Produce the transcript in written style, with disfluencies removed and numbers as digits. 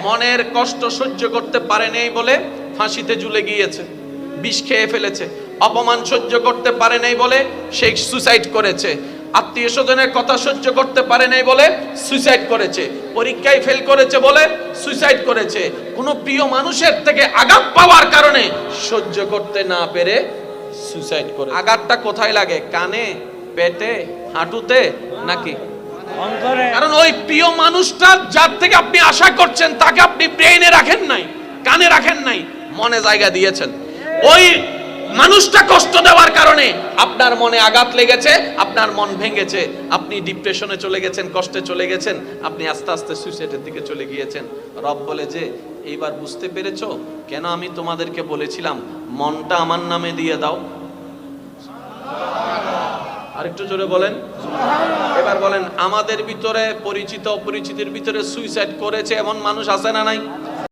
মনের কষ্ট সহ্য করতে পারে নাই বলে ফাঁসিতে ঝুলে গিয়েছে, বিষ খেয়ে ফেলেছে। অপমান সহ্য করতে পারে নাই বলে সে সুসাইড করেছে। আত্মীয় স্বজনের কথা সহ্য করতে পারে নাই বলে সুসাইড করেছে। পরীক্ষায় ফেল করেছে বলে সুসাইড করেছে। কোনো প্রিয় মানুষের থেকে আঘাত পাওয়ার কারণে সহ্য করতে না পেরে সুসাইড করে। আঘাতটা কোথায় লাগে? কানে, পেটে, হাঁটুতে নাকি? কারণ ওই প্রিয় মানুষটা যার থেকে আপনি আশা করছেন তাকে আপনি ব্রেইনে রাখেন নাই, কানে রাখেন নাই, মনে জায়গা দিয়েছেন। ওই মানুষটা কষ্ট দেওয়ার কারণে আপনার মনে আঘাত লেগেছে, আপনার মন ভেঙেছে, আপনি ডিপ্রেশনে চলে গেছেন, কষ্টে চলে গেছেন, আপনি আস্তে আস্তে সুইসাইডের দিকে চলে গিয়েছেন। রব বলে যে এইবার বুঝতে পেরেছো কেন আমি তোমাদেরকে বলেছিলাম মনটা আমার নামে দিয়ে দাও? আরেকটু জোরে বলেন। এবার বলেন, আমাদের ভিতরে পরিচিত অপরিচিতের ভিতরে সুইসাইড করেছে এমন মানুষ আছে না নাই?